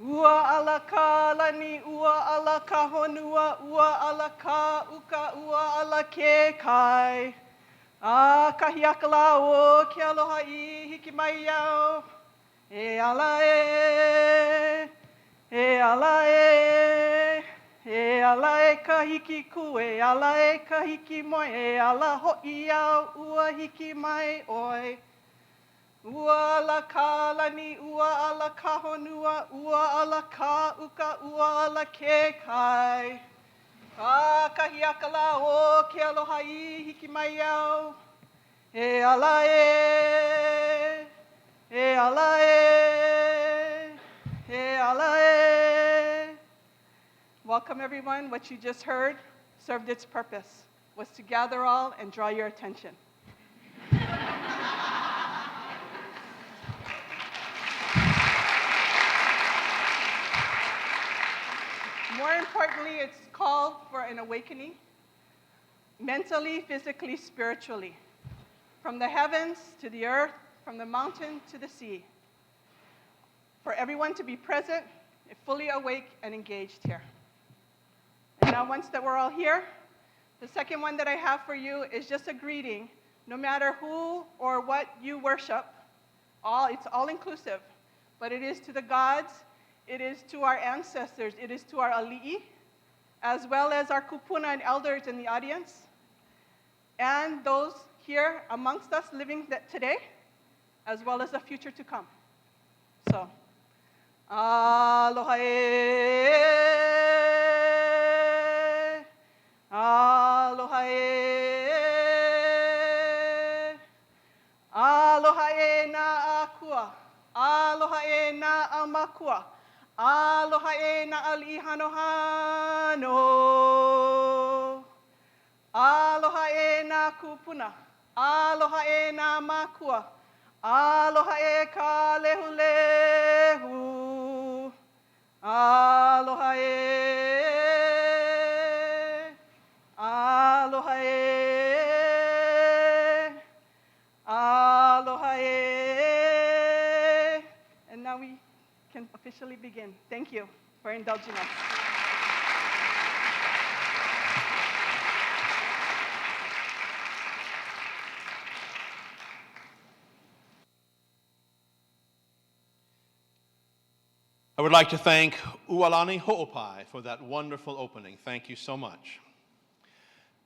Ua ala ka lani, ua ala ka honua, ua ala ka uka, ua ala ke kai. Kahi aka la o ke aloha I hiki mai iau. E ala e ka hiki ku, e ala e ka hiki moe, e ala ho'i iau, ua hiki mai oi. Ua ala ka lani, ua ala ka honua, ua ala ka uka, ua ala ke kai. Kahi aka la o ke aloha I hiki mai iau. E ala e ala e ala e. Welcome everyone. What you just heard served its purpose, was to gather all and draw your attention. More importantly, it's called for an awakening, mentally, physically, spiritually, from the heavens to the earth, from the mountain to the sea, for everyone to be present, fully awake and engaged here. And now once that we're all here, the second one that I have for you is just a greeting, no matter who or what you worship, it's all inclusive, but it is to the gods, it is to our ancestors, it is to our ali'i, as well as our kupuna and elders in the audience, and those here amongst us living today, as well as the future to come. So, aloha e, aloha e, aloha e na akua, aloha e na amakua, aloha e na ali'i hanohano. Aloha e na kupuna. Aloha e na makua. Aloha e ka lehulehu. Aloha e. Aloha e. Aloha e. And now we can officially begin. Thank you for indulging us. I would like to thank Ualani Ho'opai for that wonderful opening. Thank you so much.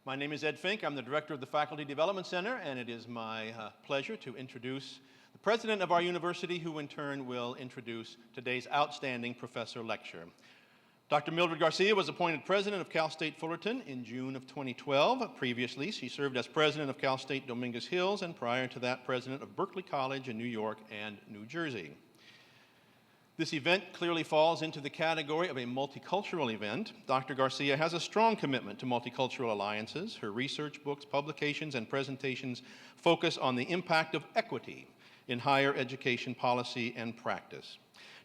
My name is Ed Fink. I'm the director of the Faculty Development Center, and it is my pleasure to introduce the president of our university, who in turn will introduce today's outstanding professor lecture. Dr. Mildred Garcia was appointed president of Cal State Fullerton in June of 2012. Previously, she served as president of Cal State Dominguez Hills, and prior to that, president of Berkeley College in New York and New Jersey. This event clearly falls into the category of a multicultural event. Dr. Garcia has a strong commitment to multicultural alliances. Her research books, publications, and presentations focus on the impact of equity in higher education policy and practice.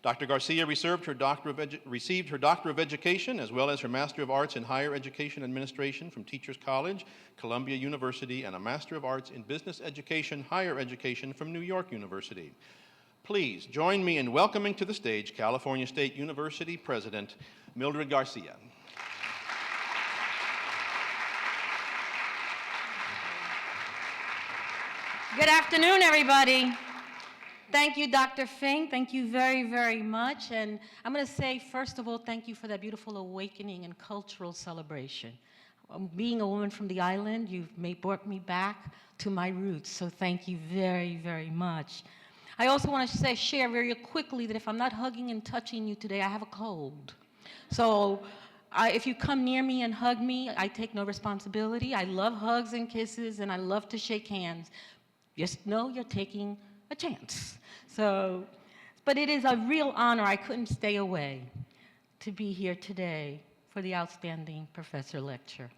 Dr. Garcia received her Doctor of Education as well as her Master of Arts in Higher Education Administration from Teachers College, Columbia University, and a Master of Arts in Business Education, Higher Education from New York University. Please join me in welcoming to the stage California State University President Mildred Garcia. Good afternoon, everybody. Thank you, Dr. Fink. Thank you very, very much. And I'm going to say, first of all, thank you for that beautiful awakening and cultural celebration. Being a woman from the island, you've brought me back to my roots. So thank you very, very much. I also want to share very quickly that if I'm not hugging and touching you today, I have a cold. So if you come near me and hug me, I take no responsibility. I love hugs and kisses, and I love to shake hands. Just know you're taking a chance. So, but it is a real honor. I couldn't stay away to be here today for the outstanding professor lecture.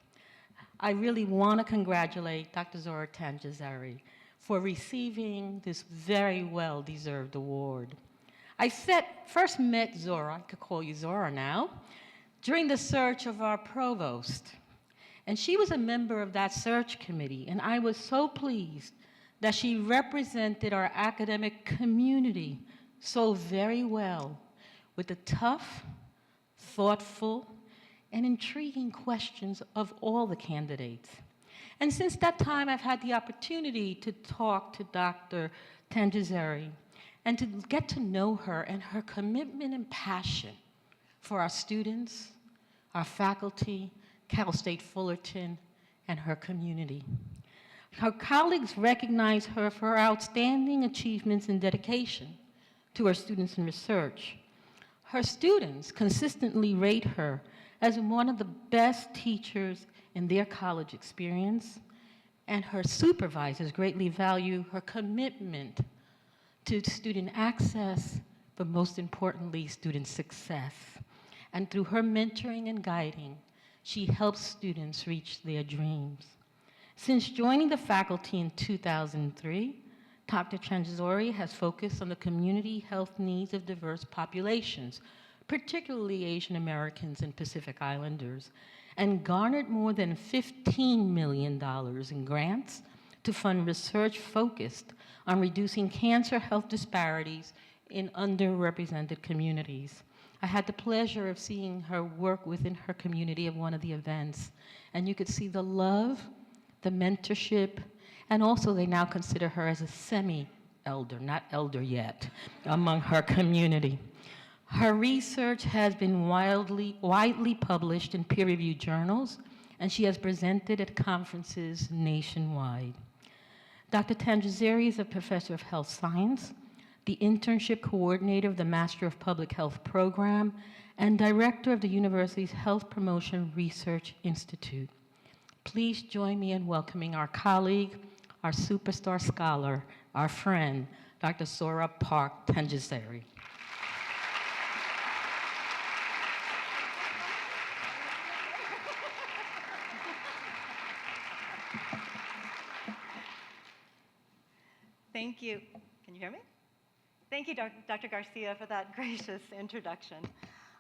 I really want to congratulate Dr. Sora Tanjasiri for receiving this very well-deserved award. First met Zora, I could call you Zora now, during the search of our provost. And she was a member of that search committee, and I was so pleased that she represented our academic community so very well with the tough, thoughtful, and intriguing questions of all the candidates. And since that time, I've had the opportunity to talk to Dr. Tanjasiri and to get to know her and her commitment and passion for our students, our faculty, Cal State Fullerton, and her community. Her colleagues recognize her for her outstanding achievements and dedication to her students and research. Her students consistently rate her as one of the best teachers in their college experience, and her supervisors greatly value her commitment to student access, but most importantly, student success. And through her mentoring and guiding, she helps students reach their dreams. Since joining the faculty in 2003, Dr. Tanjasiri has focused on the community health needs of diverse populations, particularly Asian Americans and Pacific Islanders, and garnered more than $15 million in grants to fund research focused on reducing cancer health disparities in underrepresented communities. I had the pleasure of seeing her work within her community at one of the events, and you could see the love, the mentorship, and also they now consider her as a semi-elder, not elder yet, among her community. Her research has been widely published in peer-reviewed journals, and she has presented at conferences nationwide. Dr. Tanjasiri is a professor of health science, the internship coordinator of the Master of Public Health program, and director of the university's Health Promotion Research Institute. Please join me in welcoming our colleague, our superstar scholar, our friend, Dr. Sora Park Tanjasiri. Thank you. Can you hear me? Thank you, Dr. Garcia, for that gracious introduction.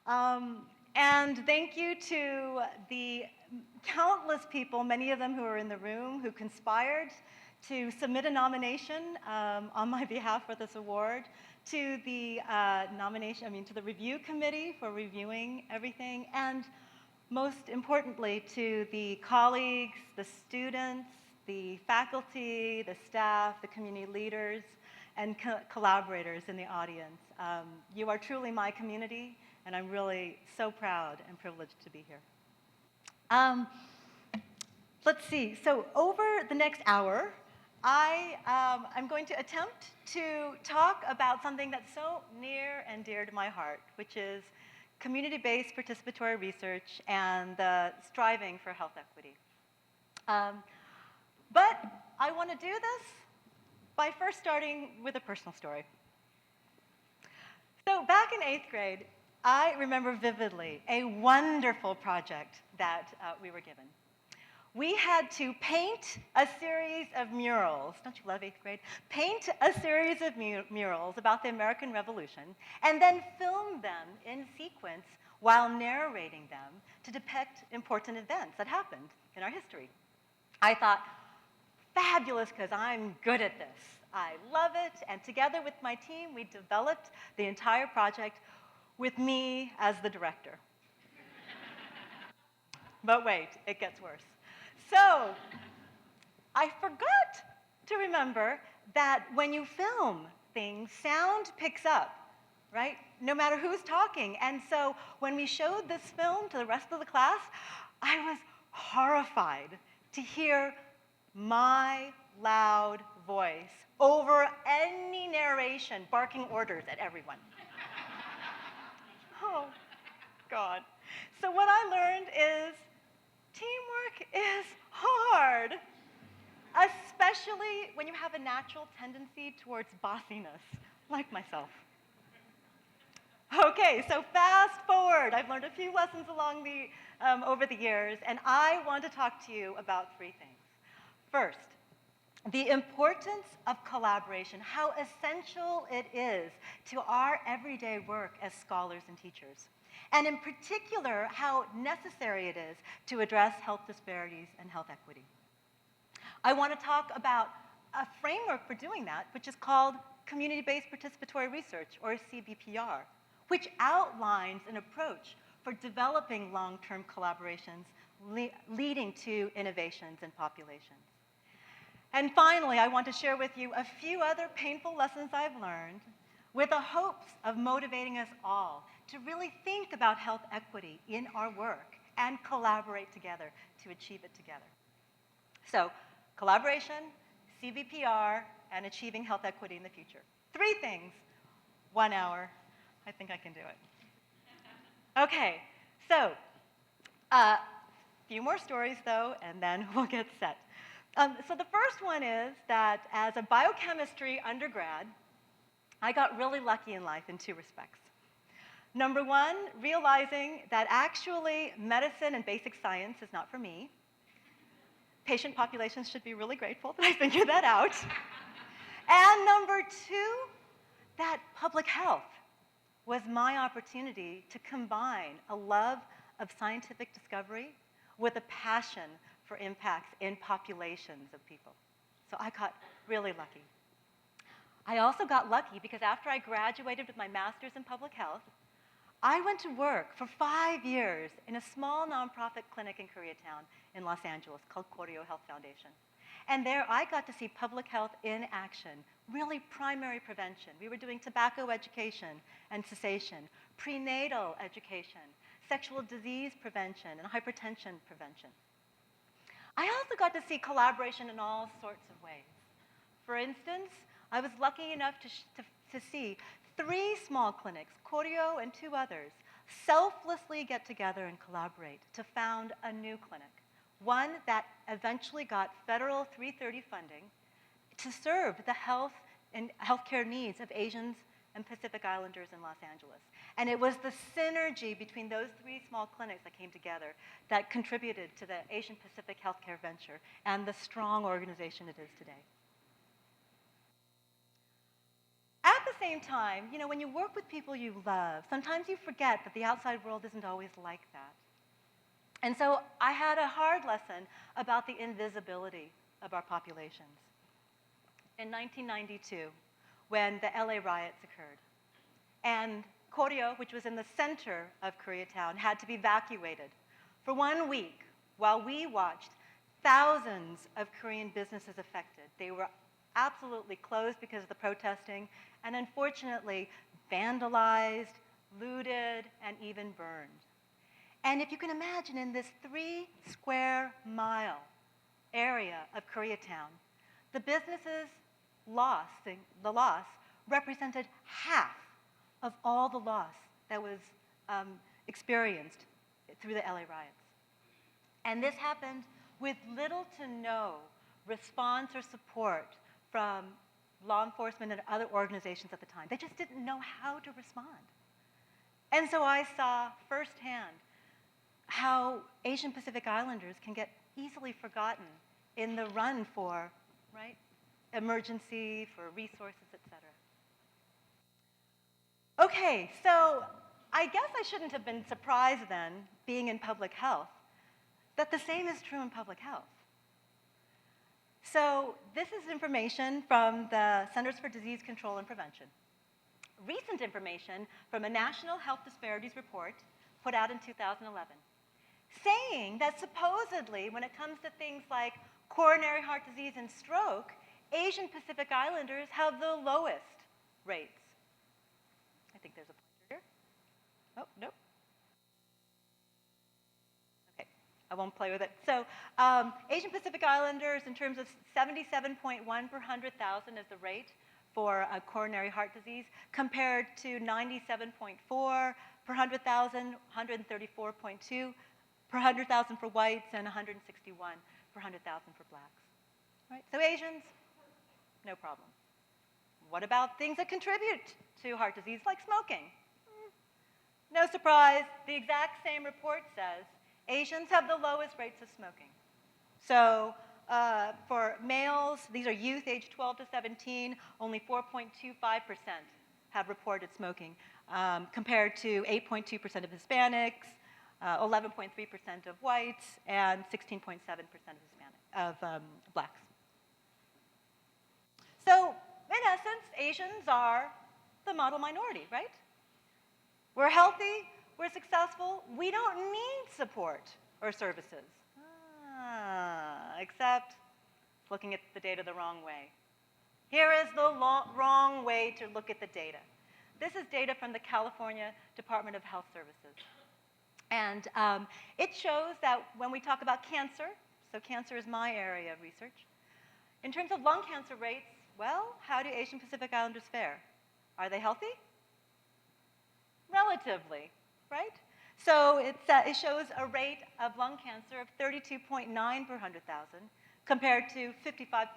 And thank you to the countless people, many of them who are in the room, who conspired to submit a nomination on my behalf for this award, to the to the review committee for reviewing everything, and most importantly, to the colleagues, the students, the faculty, the staff, the community leaders, and collaborators in the audience. You are truly my community, and I'm really so proud and privileged to be here. Let's see, so over the next hour, I'm going to attempt to talk about something that's so near and dear to my heart, which is community-based participatory research and the striving for health equity. But I want to do this by first starting with a personal story. So back in 8th grade, I remember vividly a wonderful project that we were given. We had to paint a series of murals. Don't you love 8th grade? Paint a series of murals about the American Revolution and then film them in sequence while narrating them to depict important events that happened in our history. I thought, fabulous, because I'm good at this. I love it, and together with my team, we developed the entire project with me as the director. But wait, it gets worse. So I forgot to remember that when you film things, sound picks up, right? No matter who's talking. And so when we showed this film to the rest of the class, I was horrified to hear my loud voice over any narration barking orders at everyone. Oh, God. So what I learned is teamwork is hard, especially when you have a natural tendency towards bossiness, like myself. Okay, so fast forward. I've learned a few lessons over the years, and I want to talk to you about three things. First, the importance of collaboration, how essential it is to our everyday work as scholars and teachers. And in particular, how necessary it is to address health disparities and health equity. I want to talk about a framework for doing that, which is called community-based participatory research, or CBPR, which outlines an approach for developing long-term collaborations leading to innovations in populations. And finally, I want to share with you a few other painful lessons I've learned with the hopes of motivating us all to really think about health equity in our work and collaborate together to achieve it together. So, collaboration, CBPR, and achieving health equity in the future. Three things, 1 hour. I think I can do it. Okay, so a few more stories though, and then we'll get set. So the first one is that as a biochemistry undergrad, I got really lucky in life in two respects. Number one, realizing that actually medicine and basic science is not for me. Patient populations should be really grateful that I figured that out. And number two, that public health was my opportunity to combine a love of scientific discovery with a passion for impacts in populations of people. So I got really lucky. I also got lucky because after I graduated with my master's in public health, I went to work for 5 years in a small nonprofit clinic in Koreatown in Los Angeles called Koryo Health Foundation. And there I got to see public health in action, really primary prevention. We were doing tobacco education and cessation, prenatal education, sexual disease prevention, and hypertension prevention. I also got to see collaboration in all sorts of ways. For instance, I was lucky enough to see 3 small clinics, Koryo and 2 others, selflessly get together and collaborate to found a new clinic, one that eventually got federal 330 funding to serve the health and healthcare needs of Asians and Pacific Islanders in Los Angeles. And it was the synergy between those 3 small clinics that came together that contributed to the Asian Pacific Healthcare Venture and the strong organization it is today. At the same time, you know, when you work with people you love, sometimes you forget that the outside world isn't always like that. And so I had a hard lesson about the invisibility of our populations. In 1992, when the LA riots occurred, and Koryo, which was in the center of Koreatown, had to be evacuated for 1 week while we watched thousands of Korean businesses affected. They were absolutely closed because of the protesting, and unfortunately vandalized, looted, and even burned. And if you can imagine, in this 3 square mile area of Koreatown, the businesses' loss represented half of all the loss that was experienced through the LA riots. And this happened with little to no response or support from law enforcement and other organizations at the time. They just didn't know how to respond. And so I saw firsthand how Asian Pacific Islanders can get easily forgotten in the run for, right, emergency, for resources, et cetera. Okay, so I guess I shouldn't have been surprised then, being in public health, that the same is true in public health. So this is information from the Centers for Disease Control and Prevention. Recent information from a National Health Disparities Report put out in 2011, saying that supposedly when it comes to things like coronary heart disease and stroke, Asian Pacific Islanders have the lowest rates. I think there's a pointer here. Oh, nope. Okay, I won't play with it. So Asian Pacific Islanders, in terms of 77.1 per 100,000 is the rate for coronary heart disease, compared to 97.4 per 100,000, 134.2 per 100,000 for whites, and 161 per 100,000 for blacks. Right? So Asians, no problem. What about things that contribute to heart disease, like smoking? No surprise, the exact same report says Asians have the lowest rates of smoking. So for males, these are youth aged 12 to 17, only 4.25% have reported smoking, compared to 8.2% of Hispanics, 11.3% of whites, and 16.7% of blacks. So in essence, Asians are the model minority, right? We're healthy, we're successful, we don't need support or services. Except looking at the data the wrong way. Here is the wrong way to look at the data. This is data from the California Department of Health Services. And it shows that when we talk about cancer, so cancer is my area of research, in terms of lung cancer rates, well, how do Asian Pacific Islanders fare? Are they healthy? Relatively, right? So it shows a rate of lung cancer of 32.9 per 100,000 compared to 55.2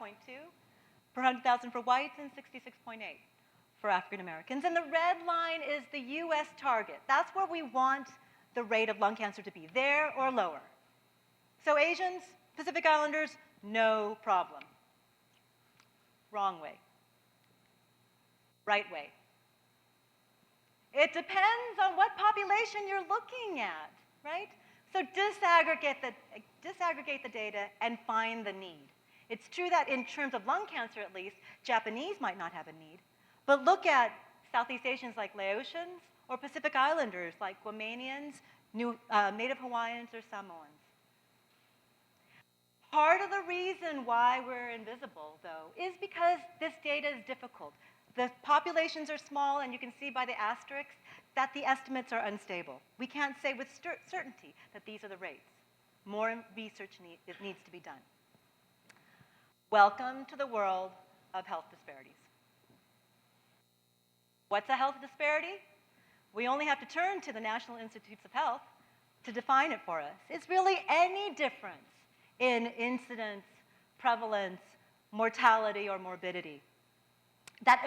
per 100,000 for whites and 66.8 for African Americans. And the red line is the US target. That's where we want the rate of lung cancer to be, there or lower. So Asians, Pacific Islanders, no problem. Wrong way. Right way. It depends on what population you're looking at, right? So disaggregate the data and find the need. It's true that in terms of lung cancer, at least, Japanese might not have a need. But look at Southeast Asians like Laotians or Pacific Islanders like Guamanians, Native Hawaiians, or Samoans. Part of the reason why we're invisible, though, is because this data is difficult. The populations are small, and you can see by the asterisks that the estimates are unstable. We can't say with certainty that these are the rates. More research needs to be done. Welcome to the world of health disparities. What's a health disparity? We only have to turn to the National Institutes of Health to define it for us. It's really any difference in incidence, prevalence, mortality, or morbidity that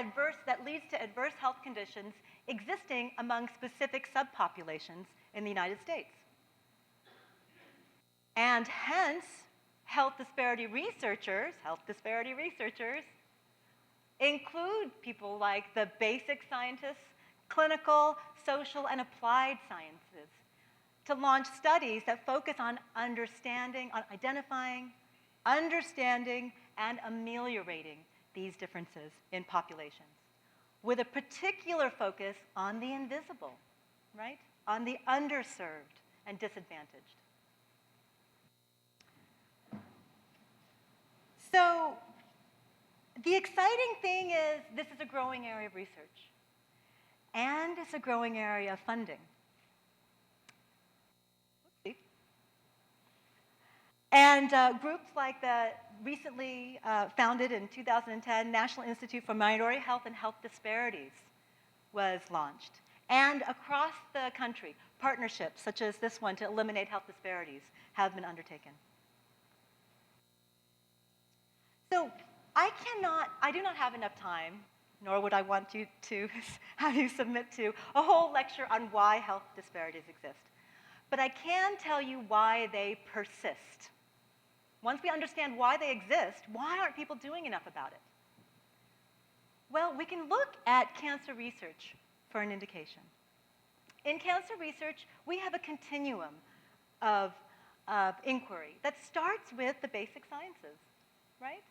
leads to adverse health conditions existing among specific subpopulations in the United States. And hence, health disparity researchers include people like the basic scientists, clinical, social, and applied sciences to launch studies that focus on identifying, understanding, and ameliorating these differences in populations, with a particular focus on the invisible, right? On the underserved and disadvantaged. So the exciting thing is this is a growing area of research, and it's a growing area of funding. And groups like the recently founded in 2010 National Institute for Minority Health and Health Disparities was launched. And across the country, partnerships such as this one to eliminate health disparities have been undertaken. So I do not have enough time, nor would I want you to have you submit to a whole lecture on why health disparities exist. But I can tell you why they persist. Once we understand why they exist, why aren't people doing enough about it? Well, we can look at cancer research for an indication. In cancer research, we have a continuum of inquiry that starts with the basic sciences, right?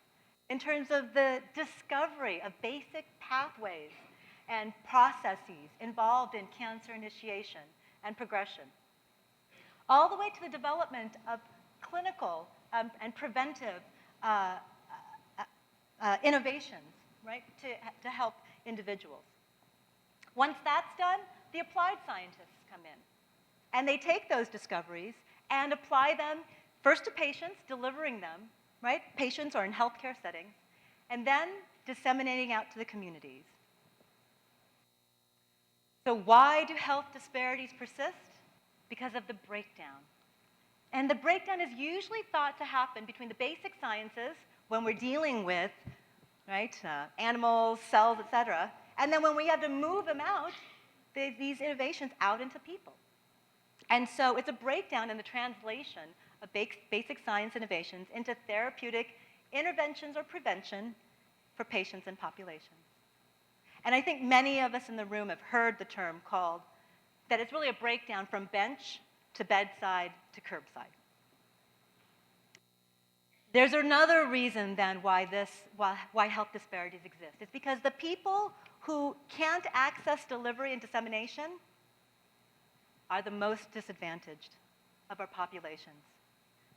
In terms of the discovery of basic pathways and processes involved in cancer initiation and progression, all the way to the development of clinical and preventive innovations, right, to help individuals. Once that's done, the applied scientists come in. And they take those discoveries and apply them first to patients, delivering them, right? Patients are in healthcare settings, and then disseminating out to the communities. So why do health disparities persist? Because of the breakdown. And the breakdown is usually thought to happen between the basic sciences, when we're dealing with, right, animals, cells, et cetera, and then when we have to move them out, these innovations out into people. And so it's a breakdown in the translation of basic science innovations into therapeutic interventions or prevention for patients and populations. And I think many of us in the room have heard the term called, that it's really a breakdown from bench to bedside to curbside. There's another reason then why health disparities exist. It's because the people who can't access delivery and dissemination are the most disadvantaged of our populations.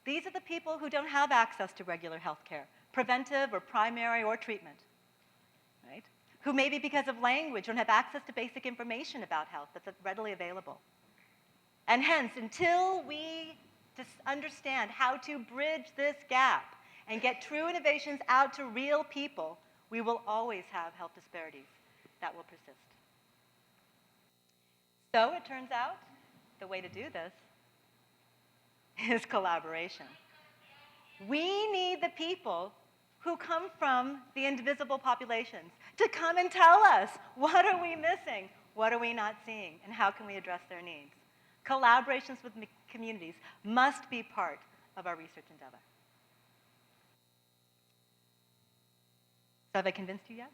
These are the people who don't have access to regular health care, preventive or primary or treatment, right? Who maybe because of language don't have access to basic information about health that's readily available. And hence, until we just understand how to bridge this gap and get true innovations out to real people, we will always have health disparities that will persist. So it turns out the way to do this is collaboration. We need the people who come from the indivisible populations to come and tell us, what are we missing? What are we not seeing? And how can we address their needs? Collaborations with communities must be part of our research endeavor. So have I convinced you yet?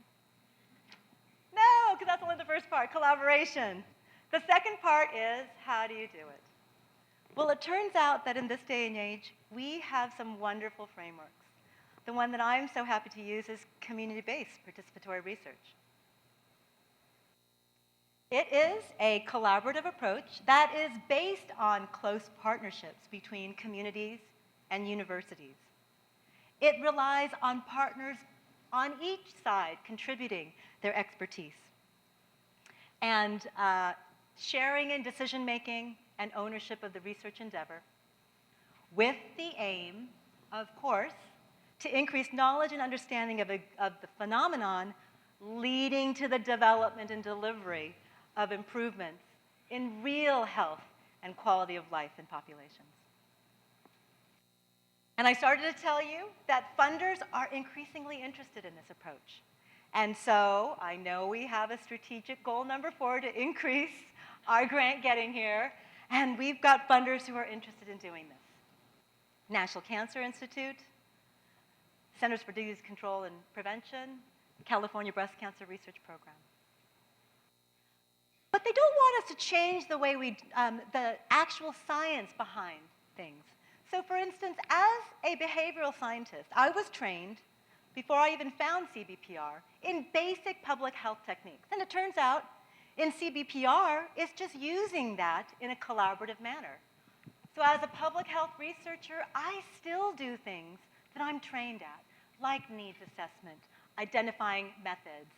No, because that's only the first part, collaboration. The second part is, how do you do it? Well, it turns out that in this day and age, we have some wonderful frameworks. The one that I'm so happy to use is community-based participatory research. It is a collaborative approach that is based on close partnerships between communities and universities. It relies on partners on each side contributing their expertise and sharing in decision-making and ownership of the research endeavor, with the aim, of course, to increase knowledge and understanding of the phenomenon, leading to the development and delivery of improvements in real health and quality of life in populations. And I started to tell you that funders are increasingly interested in this approach. And so I know we have a strategic goal number 4 to increase our grant getting here, and we've got funders who are interested in doing this. National Cancer Institute, Centers for Disease Control and Prevention, California Breast Cancer Research Program. But they don't want us to change the way the actual science behind things. So for instance, as a behavioral scientist, I was trained, before I even found CBPR, in basic public health techniques. And it turns out, in CBPR, it's just using that in a collaborative manner. So as a public health researcher, I still do things that I'm trained at, like needs assessment, identifying methods,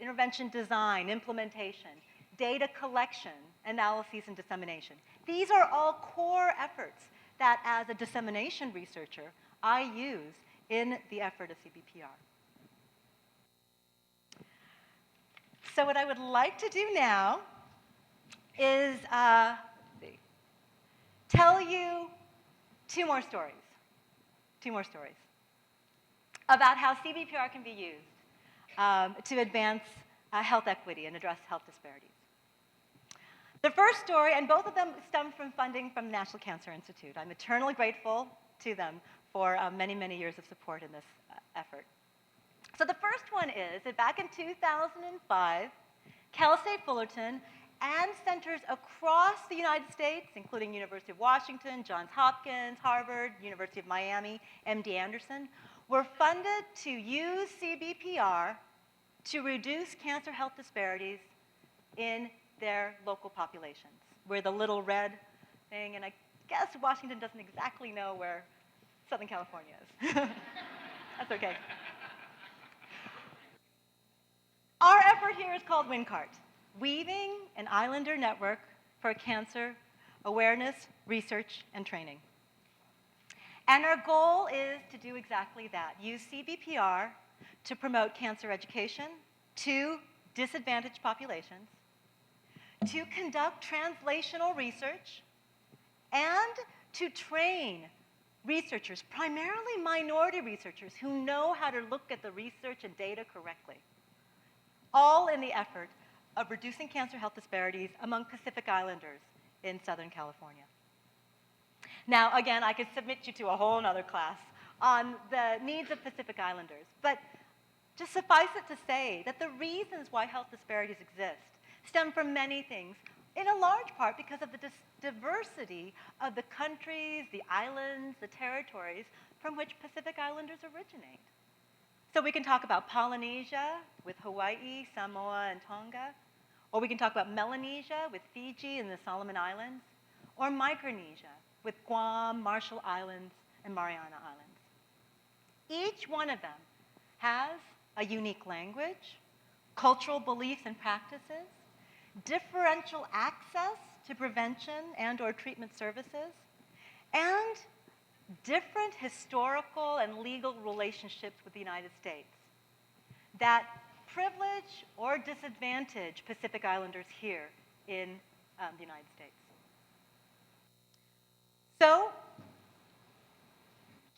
intervention design, implementation, data collection, analyses, and dissemination. These are all core efforts that, as a dissemination researcher, I use in the effort of CBPR. So what I would like to do now is tell you two more stories about how CBPR can be used to advance health equity and address health disparities. The first story, and both of them stem from funding from the National Cancer Institute. I'm eternally grateful to them for many, many years of support in this effort. So the first one is that back in 2005, Cal State Fullerton and centers across the United States, including University of Washington, Johns Hopkins, Harvard, University of Miami, MD Anderson, were funded to use CBPR to reduce cancer health disparities in their local populations. We're the little red thing, and I guess Washington doesn't exactly know where Southern California is. That's okay. Our effort here is called WinCart, Weaving an Islander Network for Cancer Awareness, Research, and Training. And our goal is to do exactly that, use CBPR to promote cancer education to disadvantaged populations, to conduct translational research, and to train researchers, primarily minority researchers, who know how to look at the research and data correctly, all in the effort of reducing cancer health disparities among Pacific Islanders in Southern California. Now, again, I could submit you to a whole other class on the needs of Pacific Islanders, but just suffice it to say that the reasons why health disparities exist stem from many things, in a large part because of the diversity of the countries, the islands, the territories from which Pacific Islanders originate. So we can talk about Polynesia with Hawaii, Samoa, and Tonga, or we can talk about Melanesia with Fiji and the Solomon Islands, or Micronesia with Guam, Marshall Islands, and Mariana Islands. Each one of them has a unique language, cultural beliefs and practices, differential access to prevention and or treatment services, and different historical and legal relationships with the United States that privilege or disadvantage Pacific Islanders here in the United States. So,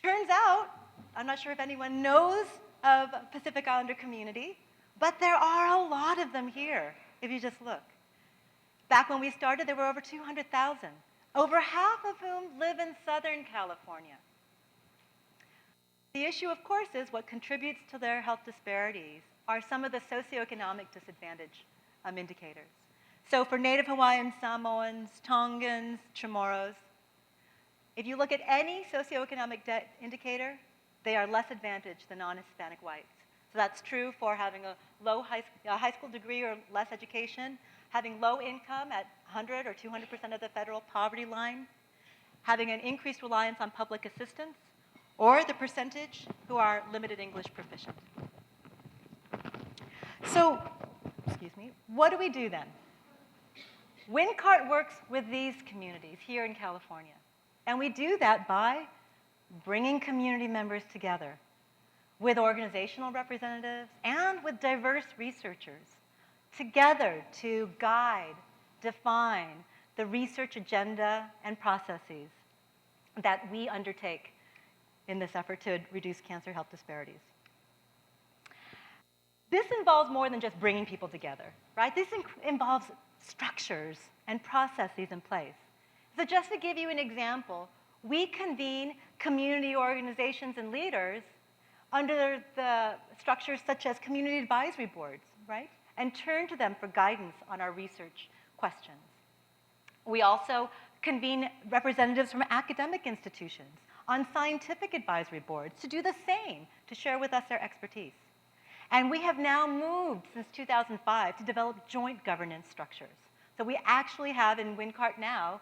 turns out, I'm not sure if anyone knows of Pacific Islander community, but there are a lot of them here, if you just look. Back when we started, there were over 200,000, over half of whom live in Southern California. The issue, of course, is what contributes to their health disparities are some of the socioeconomic disadvantage indicators. So for Native Hawaiians, Samoans, Tongans, Chamorros, if you look at any socioeconomic indicator, they are less advantaged than non-Hispanic whites. So that's true for having a low high school degree or less education, having low income at 100 or 200% of the federal poverty line, having an increased reliance on public assistance, or the percentage who are limited English proficient. So, excuse me, what do we do then? WinCART works with these communities here in California. And we do that by bringing community members together with organizational representatives and with diverse researchers together to guide, define the research agenda and processes that we undertake in this effort to reduce cancer health disparities. This involves more than just bringing people together, right? This involves structures and processes in place. So just to give you an example, we convene community organizations and leaders under the structures such as community advisory boards, right? And turn to them for guidance on our research questions. We also convene representatives from academic institutions on scientific advisory boards to do the same, to share with us their expertise. And we have now moved since 2005 to develop joint governance structures. So we actually have in WinCART now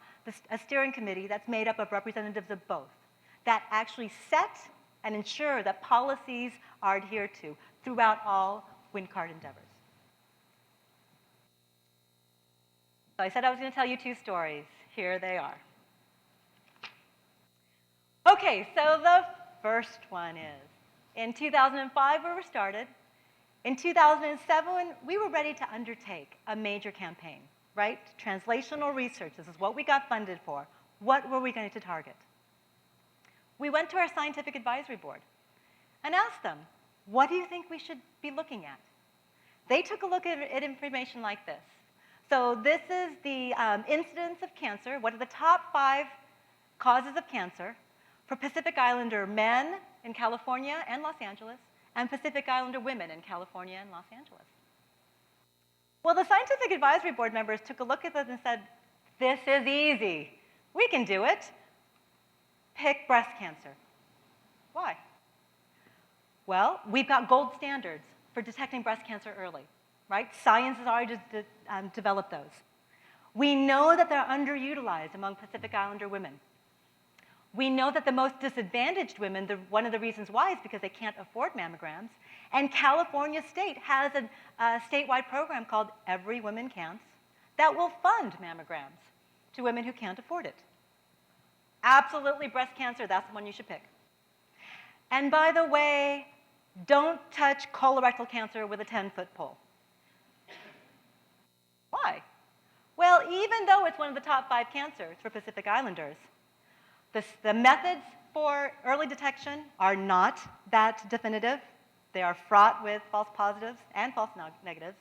a steering committee that's made up of representatives of both that actually set and ensure that policies are adhered to throughout all WinCART endeavors. So I said I was going to tell you two stories. Here they are. Okay, so the first one is, in 2005 we were started. In 2007, we were ready to undertake a major campaign, right? Translational research, this is what we got funded for. What were we going to target? We went to our scientific advisory board and asked them, what do you think we should be looking at? They took a look at information like this. So this is the incidence of cancer. What are the top 5 causes of cancer for Pacific Islander men in California and Los Angeles, and Pacific Islander women in California and Los Angeles? Well, the scientific advisory board members took a look at this and said, this is easy. We can do it. Pick breast cancer. Why? Well, we've got gold standards for detecting breast cancer early, right? Science has already developed those. We know that they're underutilized among Pacific Islander women. We know that the most disadvantaged women, one of the reasons why is because they can't afford mammograms. And California State has a statewide program called Every Woman Counts that will fund mammograms to women who can't afford it. Absolutely, breast cancer, that's the one you should pick. And by the way, don't touch colorectal cancer with a 10-foot pole. Why? Well, even though it's one of the top 5 cancers for Pacific Islanders, the methods for early detection are not that definitive. They are fraught with false positives and false negatives.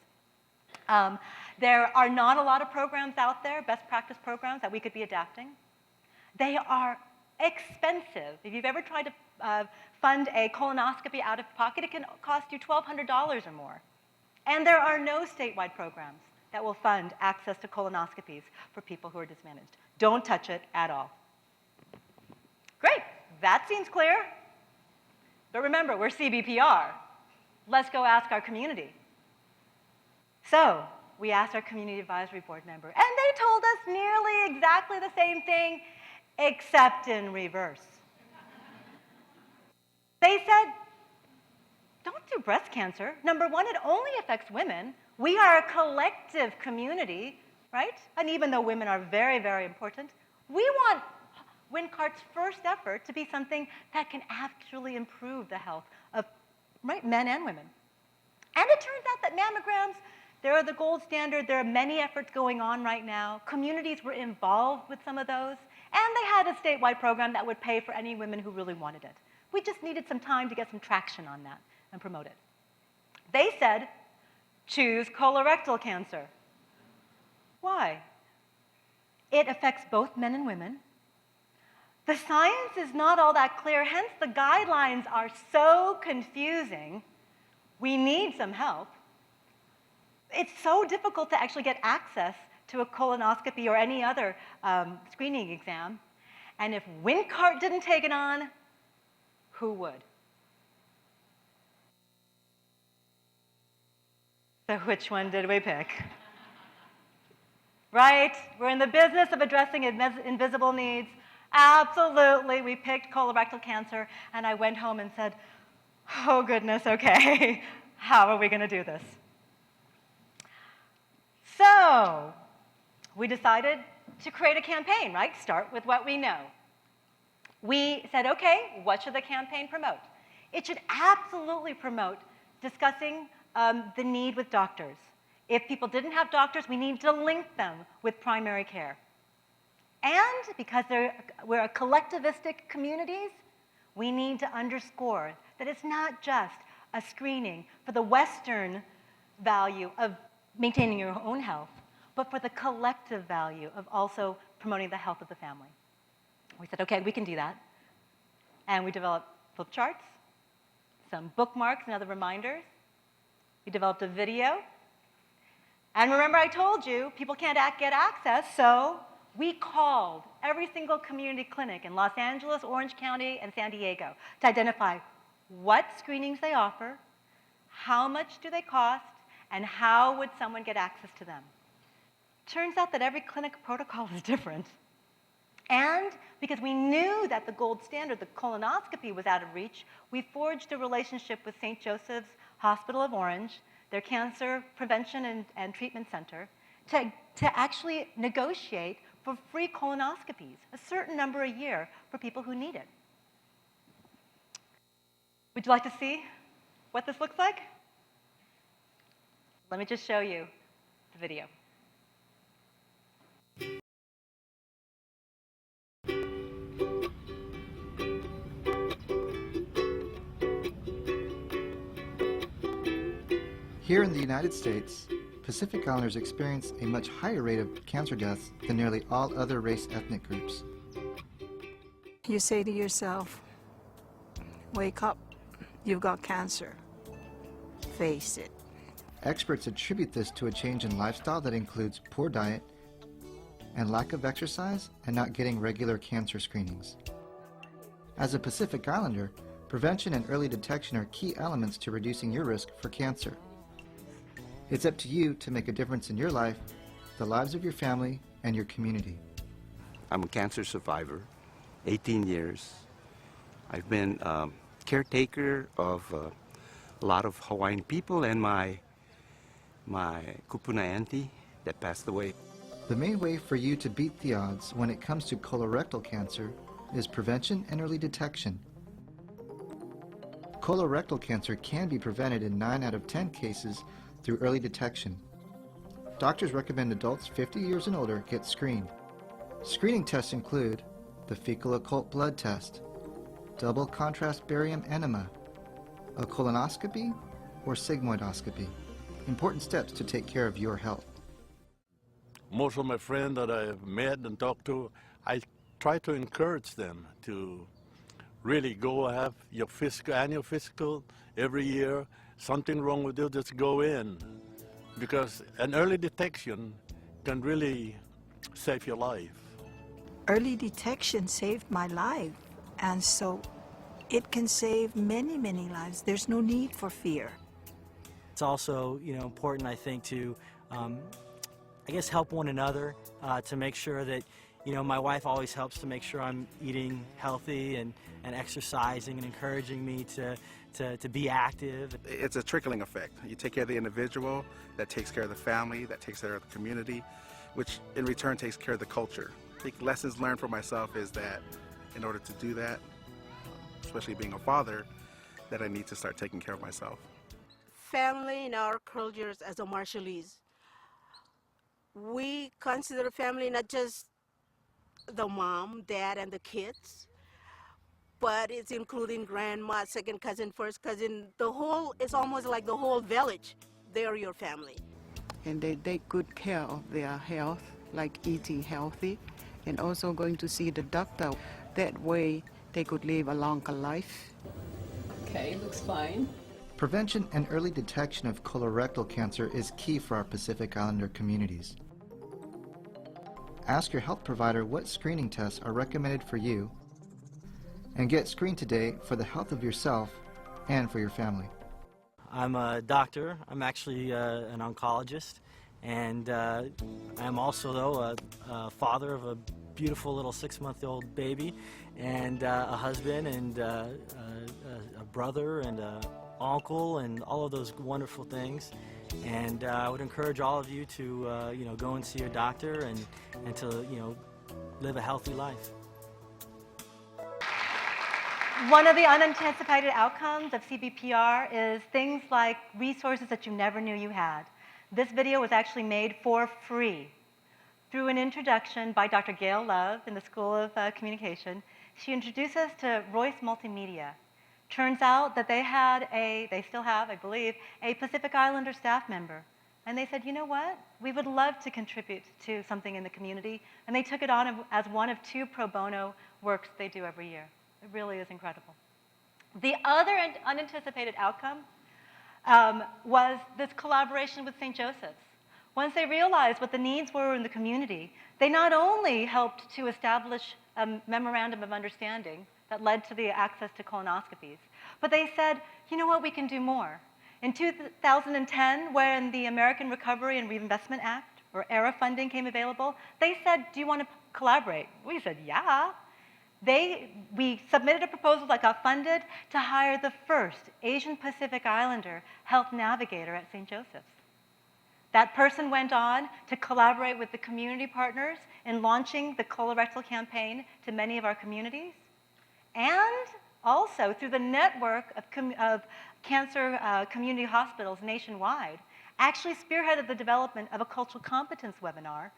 There are not a lot of programs out there, best practice programs, that we could be adapting. They are expensive. If you've ever tried to fund a colonoscopy out of pocket, it can cost you $1,200 or more. And there are no statewide programs that will fund access to colonoscopies for people who are disadvantaged. Don't touch it at all. Great, that seems clear. But remember, we're CBPR. Let's go ask our community. So we asked our community advisory board member, and they told us nearly exactly the same thing, except in reverse. They said, don't do breast cancer. Number one, it only affects women. We are a collective community, right? And even though women are very, very important, we want WinCart's first effort to be something that can actually improve the health of men and women. And it turns out that mammograms, they're the gold standard. There are many efforts going on right now. Communities were involved with some of those. And they had a statewide program that would pay for any women who really wanted it. We just needed some time to get some traction on that and promote it. They said, choose colorectal cancer. Why? It affects both men and women. The science is not all that clear, hence the guidelines are so confusing. We need some help. It's so difficult to actually get access to a colonoscopy or any other screening exam. And if WinCart didn't take it on, who would? So which one did we pick? Right? We're in the business of addressing invisible needs. Absolutely, we picked colorectal cancer, and I went home and said, oh goodness, okay, how are we going to do this? So we decided to create a campaign, right? Start with what we know. We said, okay, what should the campaign promote? It should absolutely promote discussing the need with doctors. If people didn't have doctors, we need to link them with primary care. And because we're a collectivistic communities, we need to underscore that it's not just a screening for the Western value of maintaining your own health, but for the collective value of also promoting the health of the family. We said, okay, we can do that. And we developed flip charts, some bookmarks and other reminders. We developed a video. And remember I told you, people can't get access, so we called every single community clinic in Los Angeles, Orange County, and San Diego to identify what screenings they offer, how much do they cost, and how would someone get access to them. Turns out that every clinic protocol is different. And because we knew that the gold standard, the colonoscopy, was out of reach, we forged a relationship with St. Joseph's Hospital of Orange, their cancer prevention and treatment center, to actually negotiate for free colonoscopies, a certain number a year for people who need it. Would you like to see what this looks like? Let me just show you the video. Here in the United States, Pacific Islanders experience a much higher rate of cancer deaths than nearly all other race ethnic groups. You say to yourself, wake up, you've got cancer. Face it. Experts attribute this to a change in lifestyle that includes poor diet and lack of exercise and not getting regular cancer screenings. As a Pacific Islander, prevention and early detection are key elements to reducing your risk for cancer. It's up to you to make a difference in your life, the lives of your family, and your community. I'm a cancer survivor, 18 years. I've been caretaker of a lot of Hawaiian people and my kupuna auntie that passed away. The main way for you to beat the odds when it comes to colorectal cancer is prevention and early detection. Colorectal cancer can be prevented in 9 out of 10 cases through early detection. Doctors recommend adults 50 years and older get screened. Screening tests include the fecal occult blood test, double contrast barium enema, a colonoscopy, or sigmoidoscopy. important steps to take care of your health. Most of my friends that I've met and talked to, I try to encourage them to really go have your annual physical every year. Something wrong with you, just go in. Because an early detection can really save your life. Early detection saved my life, and so it can save many, many lives. There's no need for fear. It's also, important, I think, to, help one another to make sure that, my wife always helps to make sure I'm eating healthy and exercising and encouraging me to be active. It's a trickling effect. You take care of the individual, that takes care of the family, that takes care of the community, which in return takes care of the culture. I think lessons learned for myself is that in order to do that, especially being a father, that I need to start taking care of myself. Family in our cultures as a Marshallese, we consider family not just the mom, dad, and the kids, but it's including grandma, second cousin, first cousin. It's almost like the whole village. They're your family. And they take good care of their health, like eating healthy, and also going to see the doctor. That way they could live a longer life. Okay, looks fine. Prevention and early detection of colorectal cancer is key for our Pacific Islander communities. Ask your health provider what screening tests are recommended for you, and get screened today for the health of yourself and for your family. I'm a doctor. I'm actually an oncologist, and I'm also, though, a father of a beautiful little 6-month-old baby, and a husband, and a brother, and an uncle, and all of those wonderful things. And I would encourage all of you to, go and see your doctor and to, live a healthy life. One of the unanticipated outcomes of CBPR is things like resources that you never knew you had. This video was actually made for free through an introduction by Dr. Gail Love in the School of Communication. She introduced us to Royce Multimedia. Turns out that they still have, I believe, a Pacific Islander staff member. And they said, you know what? We would love to contribute to something in the community. And they took it on as one of 2 pro bono works they do every year. It really is incredible. The other unanticipated outcome was this collaboration with St. Joseph's. Once they realized what the needs were in the community, they not only helped to establish a memorandum of understanding that led to the access to colonoscopies, but they said, you know what, we can do more. In 2010, when the American Recovery and Reinvestment Act, or ARA funding, came available, they said, do you want to collaborate? We said, yeah. We submitted a proposal that got funded to hire the first Asian Pacific Islander health navigator at St. Joseph's. That person went on to collaborate with the community partners in launching the colorectal campaign to many of our communities, and also through the network of cancer community hospitals nationwide, actually spearheaded the development of a cultural competence webinar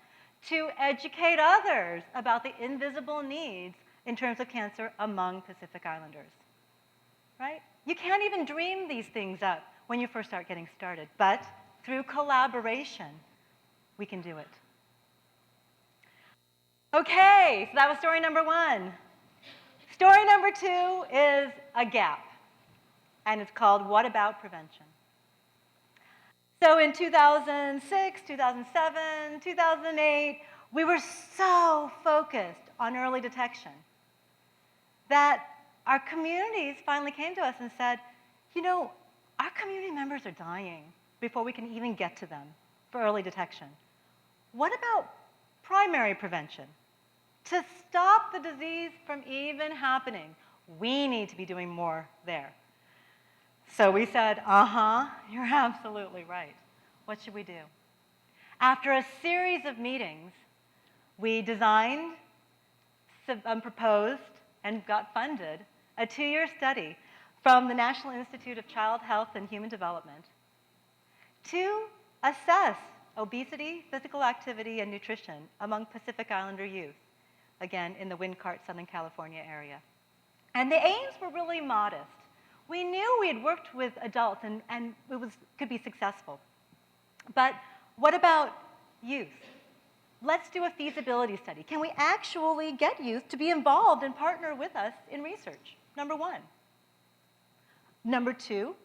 to educate others about the invisible needs in terms of cancer among Pacific Islanders, right? You can't even dream these things up when you first start getting started, but through collaboration, we can do it. Okay, so that was story number 1. Story number 2 is a gap, and it's called What About Prevention? So in 2006, 2007, 2008, we were so focused on early detection that our communities finally came to us and said, you know, our community members are dying before we can even get to them for early detection. What about primary prevention? To stop the disease from even happening, we need to be doing more there. So we said, you're absolutely right. What should we do? After a series of meetings, we designed, proposed, and got funded a 2-year study from the National Institute of Child Health and Human Development to assess obesity, physical activity, and nutrition among Pacific Islander youth, again, in the Windcart, Southern California area. And the aims were really modest. We knew we had worked with adults and it could be successful. But what about youth? Let's do a feasibility study. Can we actually get youth to be involved and partner with us in research? Number one. Number two,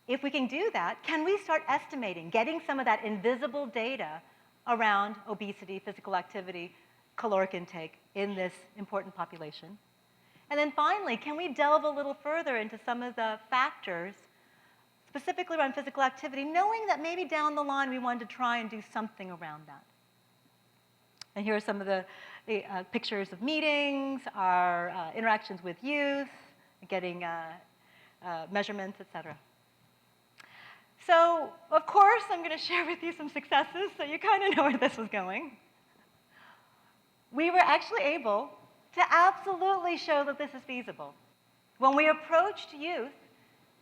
if we can do that, can we start estimating, getting some of that invisible data around obesity, physical activity, caloric intake in this important population? And then finally, can we delve a little further into some of the factors, specifically around physical activity, knowing that maybe down the line we wanted to try and do something around that? And here are some of the pictures of meetings, our interactions with youth, getting measurements, et cetera. So, of course, I'm going to share with you some successes so you kind of know where this was going. We were actually able to absolutely show that this is feasible. When we approached youth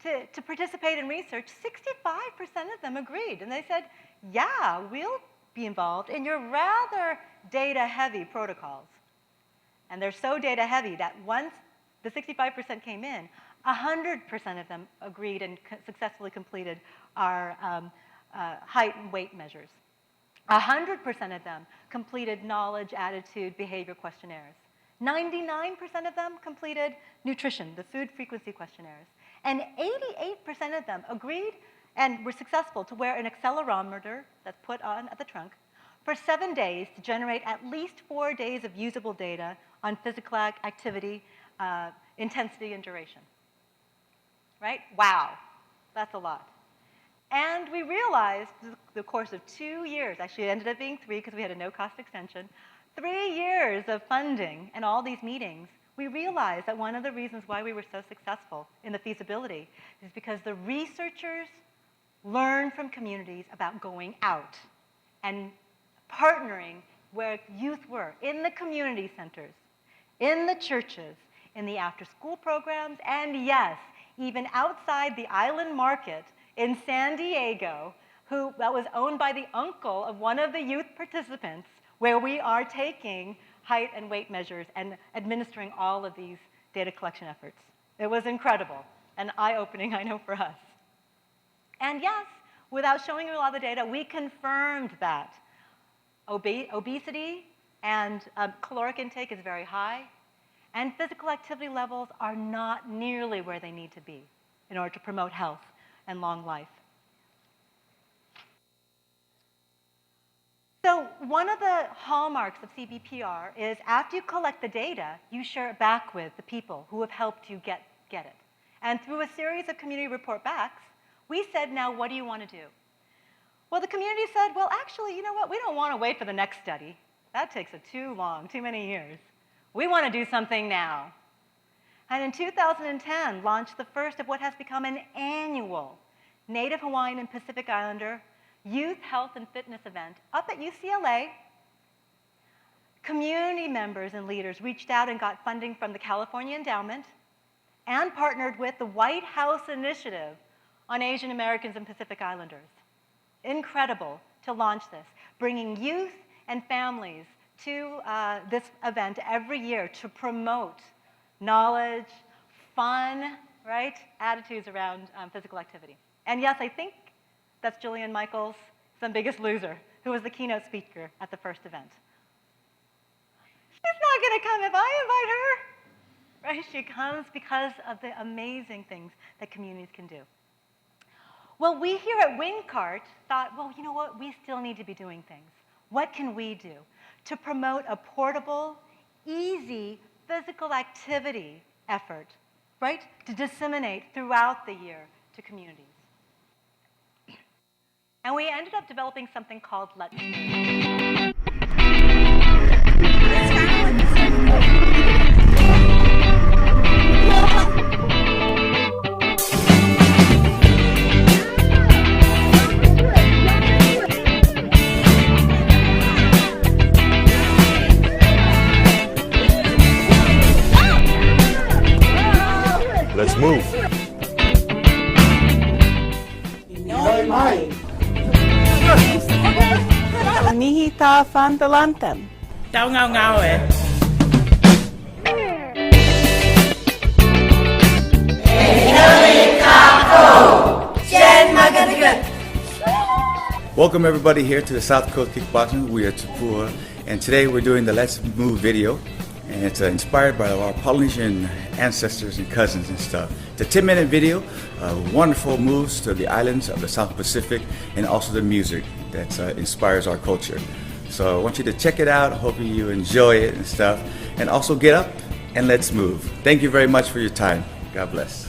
to participate in research, 65% of them agreed. And they said, yeah, we'll be involved in your rather data-heavy protocols. And they're so data-heavy that once the 65% came in, 100% of them agreed and successfully completed our height and weight measures. 100% of them completed knowledge, attitude, behavior questionnaires. 99% of them completed nutrition, the food frequency questionnaires. And 88% of them agreed and were successful to wear an accelerometer that's put on at the trunk for 7 days to generate at least 4 days of usable data on physical activity, intensity, and duration. Right? Wow, that's a lot. And we realized the course of 2 years, actually it ended up being 3 because we had a no-cost extension, 3 years of funding and all these meetings, we realized that one of the reasons why we were so successful in the feasibility is because the researchers learned from communities about going out and partnering where youth were, in the community centers, in the churches, in the after-school programs, and yes, even outside the island market in San Diego, that was owned by the uncle of one of the youth participants, where we are taking height and weight measures and administering all of these data collection efforts. It was incredible and eye-opening, I know, for us. And yes, without showing you a lot of the data, we confirmed that obesity and caloric intake is very high, and physical activity levels are not nearly where they need to be in order to promote health and long life. So one of the hallmarks of CBPR is after you collect the data, you share it back with the people who have helped you get it. And through a series of community report backs, we said, now what do you want to do? Well, the community said, well, actually, you know what? We don't want to wait for the next study. That takes too long, too many years. We want to do something now. And in 2010, launched the first of what has become an annual Native Hawaiian and Pacific Islander youth health and fitness event up at UCLA. Community members and leaders reached out and got funding from the California Endowment and partnered with the White House Initiative on Asian Americans and Pacific Islanders. Incredible to launch this, bringing youth and families to this event every year to promote knowledge, fun, right, attitudes around physical activity. And yes, I think that's Jillian Michaels, some Biggest Loser, who was the keynote speaker at the first event. She's not going to come if I invite her, right? She comes because of the amazing things that communities can do. Well, we here at WingCart thought, well, you know what? We still need to be doing things. What can we do to promote a portable, easy physical activity effort, right, to disseminate throughout the year to communities? And we ended up developing something called Let's Move. Let's move. Nihita Fantalantem. Tao ngao ngao eh. Jen Magagat. Welcome everybody here to the South Coast Kickboxing. We are Tapua, and today we're doing the Let's Move video, and it's inspired by our Polynesian ancestors and cousins and stuff. It's a 10-minute video, wonderful moves to the islands of the South Pacific, and also the music that inspires our culture. So I want you to check it out. I hope you enjoy it and stuff, and also get up and let's move. Thank you very much for your time. God bless.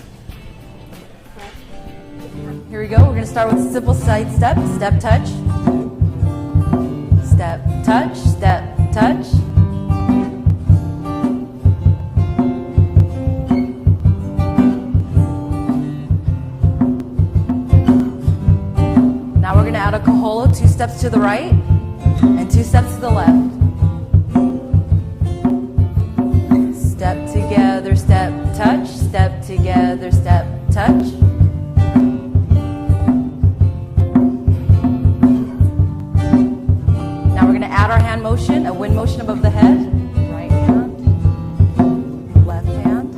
Here we go. We're going to start with a simple side step, step, touch. Step, touch, step, touch. Now we're going to add a kaholo, 2 steps to the right and 2 steps to the left. Step together, step, touch, step together, step, touch. Add our hand motion, a wind motion above the head. Right hand, left hand.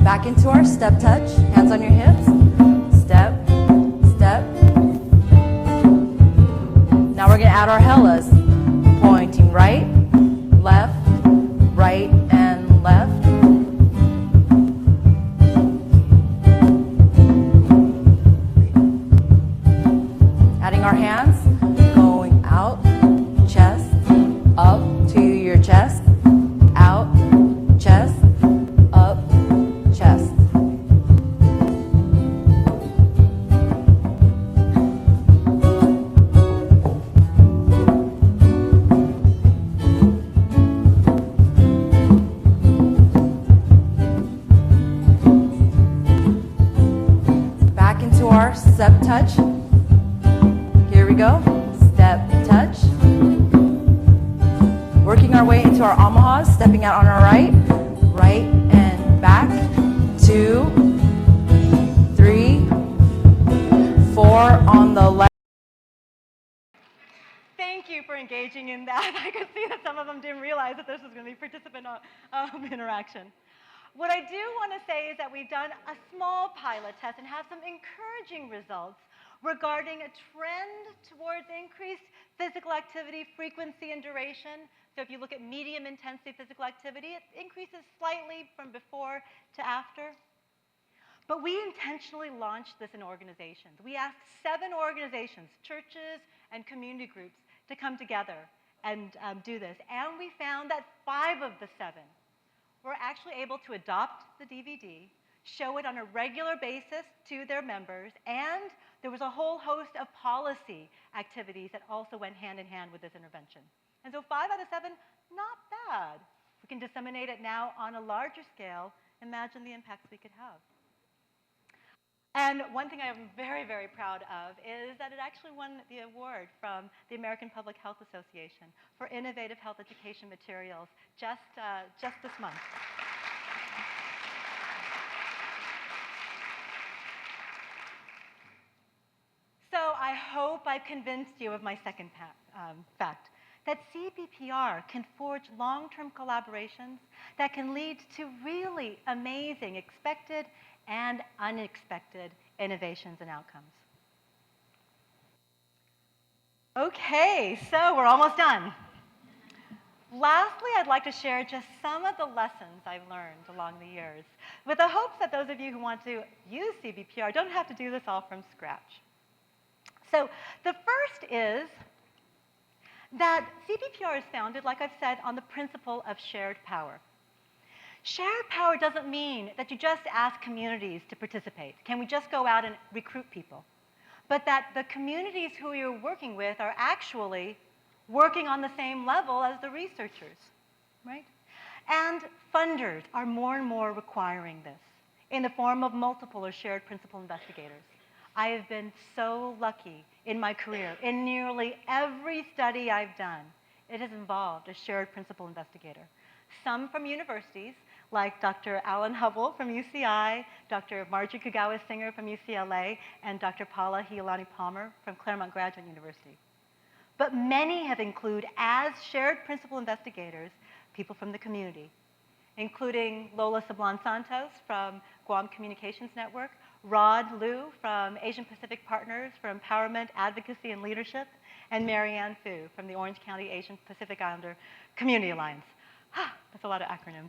Back into our step touch, hands on your hips. Step, step. Now we're going to add our hellas. Pointing right, left, right, and left. Adding our hands, going out, chest, up to your chest, out, chest, up, chest. Step touch. Here we go. Step touch. Working our way into our amahas, stepping out on our right, right and back. 2, 3, 4 on the left. Thank you for engaging in that. I could see that some of them didn't realize that this was going to be participant interaction. What I do want to say is that we've done a small pilot test and have some encouraging results regarding a trend towards increased physical activity frequency and duration. So if you look at medium intensity physical activity, it increases slightly from before to after. But we intentionally launched this in organizations. We asked 7 organizations, churches and community groups, to come together and do this. And we found that 5 of the 7 were actually able to adopt the DVD, show it on a regular basis to their members, and there was a whole host of policy activities that also went hand in hand with this intervention. And so 5 out of 7, not bad. We can disseminate it now on a larger scale. Imagine the impacts we could have. And one thing I'm very, very proud of is that it actually won the award from the American Public Health Association for innovative health education materials just this month. So I hope I've convinced you of my second fact, that CBPR can forge long-term collaborations that can lead to really amazing expected and unexpected innovations and outcomes. Okay, so we're almost done. Lastly, I'd like to share just some of the lessons I've learned along the years, with the hopes that those of you who want to use CBPR don't have to do this all from scratch. So the first is that CBPR is founded, like I've said, on the principle of shared power. Shared power doesn't mean that you just ask communities to participate. Can we just go out and recruit people? But that the communities who you're working with are actually working on the same level as the researchers, right? And funders are more and more requiring this in the form of multiple or shared principal investigators. I have been so lucky in my career. In nearly every study I've done, it has involved a shared principal investigator. Some from universities, like Dr. Alan Hubble from UCI, Dr. Margie Kugawa-Singer from UCLA, and Dr. Paula Hialani Palmer from Claremont Graduate University. but many have included as shared principal investigators people from the community, including Lola Sablon Santos from Guam Communications Network, Rod Liu from Asian Pacific Partners for Empowerment, Advocacy, and Leadership, and Marianne Fu from the Orange County Asian Pacific Islander Community Alliance. That's a lot of acronyms.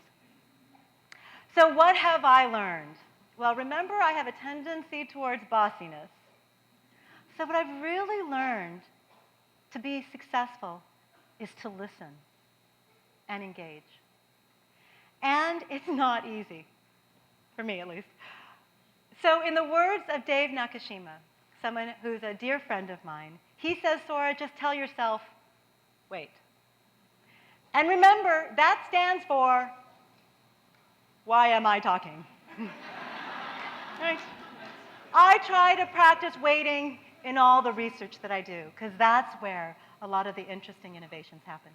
So what have I learned? Well, remember, I have a tendency towards bossiness. So what I've really learned to be successful is to listen and engage. And it's not easy, for me at least. So in the words of Dave Nakashima, someone who's a dear friend of mine, he says, Sora, just tell yourself, wait. And remember, that stands for, why am I talking? Right? I try to practice waiting in all the research that I do, because that's where a lot of the interesting innovations happen.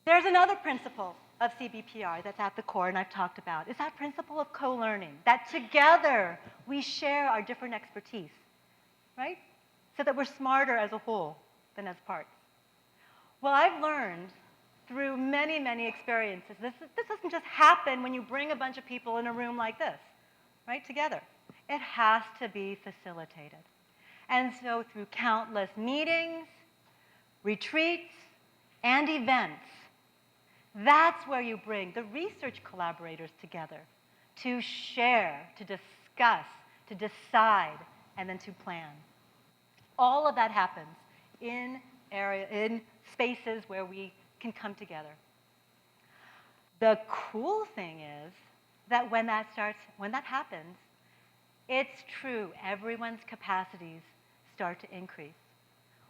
There's another principle of CBPR that's at the core, and I've talked about, is that principle of co-learning, that together we share our different expertise, right? So that we're smarter as a whole than as parts. Well, I've learned through many, many experiences, this doesn't just happen when you bring a bunch of people in a room like this, right, together. It has to be facilitated. And so through countless meetings, retreats, and events, that's where you bring the research collaborators together to share, to discuss, to decide, and then to plan. All of that happens in spaces where we can come together. The cool thing is that when that happens, it's true, everyone's capacities start to increase.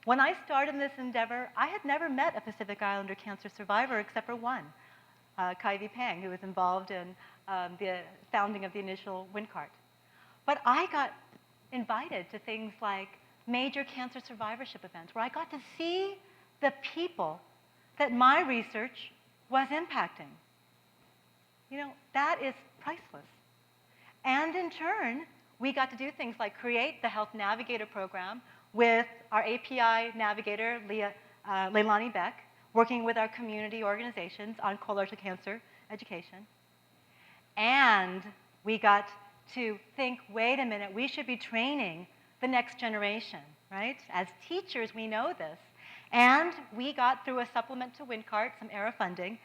When I started in this endeavor, I had never met a Pacific Islander cancer survivor except for one, Kai-Vi Pang, who was involved in the founding of the initial WinCart. But I got invited to things like major cancer survivorship events, where I got to see the people that my research was impacting. You know, that is priceless. And in turn, we got to do things like create the Health Navigator program with our API navigator, Leilani Beck, working with our community organizations on colorectal cancer education. And we got to think, wait a minute, we should be training the next generation, right? As teachers, we know this. And we got, through a supplement to WinCart, some ERA funding,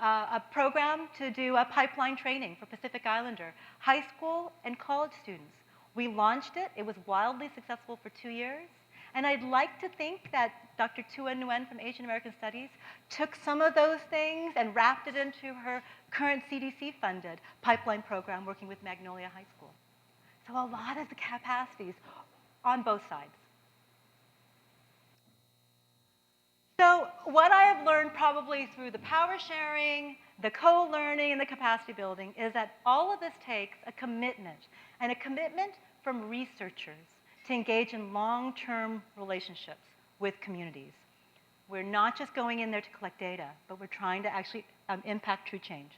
a program to do a pipeline training for Pacific Islander high school and college students. We launched it. It was wildly successful for 2 years. And I'd like to think that Dr. Tua Nguyen from Asian American Studies took some of those things and wrapped it into her current CDC-funded pipeline program working with Magnolia High School. So a lot of the capacities on both sides. So what I have learned probably through the power sharing, the co-learning, and the capacity building is that all of this takes a commitment, and a commitment from researchers to engage in long-term relationships with communities. We're not just going in there to collect data, but we're trying to actually impact true change.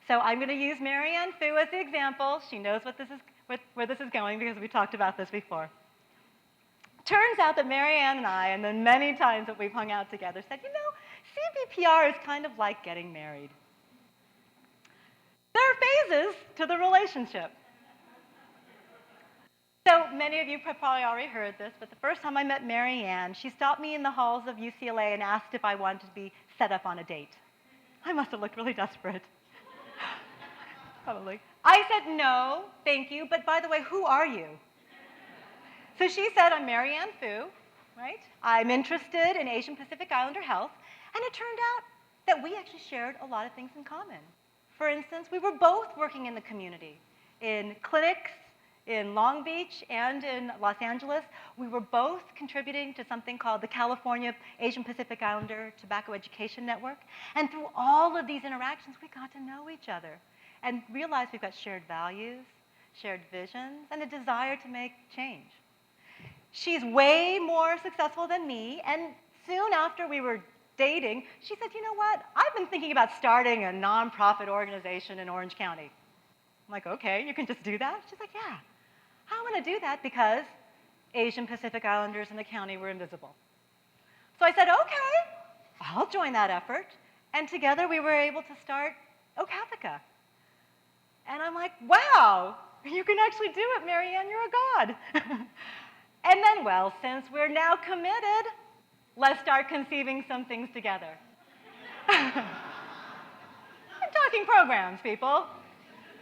So I'm going to use Marianne Fu as the example. She knows where this is going because we talked about this before. Turns out that Marianne and I, and then many times that we've hung out together, said, you know, CBPR is kind of like getting married. There are phases to the relationship. So many of you have probably already heard this, but the first time I met Marianne, she stopped me in the halls of UCLA and asked if I wanted to be set up on a date. I must have looked really desperate. Probably. I said, no, thank you, but by the way, who are you? So she said, I'm Marianne Fu, right? I'm interested in Asian Pacific Islander health. And it turned out that we actually shared a lot of things in common. For instance, we were both working in the community, in clinics, in Long Beach and in Los Angeles. We were both contributing to something called the California Asian Pacific Islander Tobacco Education Network. And through all of these interactions, we got to know each other and realized we've got shared values, shared visions, and a desire to make change. She's way more successful than me, and soon after we were dating, she said, you know what? I've been thinking about starting a nonprofit organization in Orange County. I'm like, okay, you can just do that? She's like, yeah. I want to do that because Asian Pacific Islanders in the county were invisible. So I said, okay, I'll join that effort. And together we were able to start Okathica. And I'm like, wow, you can actually do it, Marianne, you're a god. And then, well, since we're now committed, let's start conceiving some things together. I'm talking programs, people.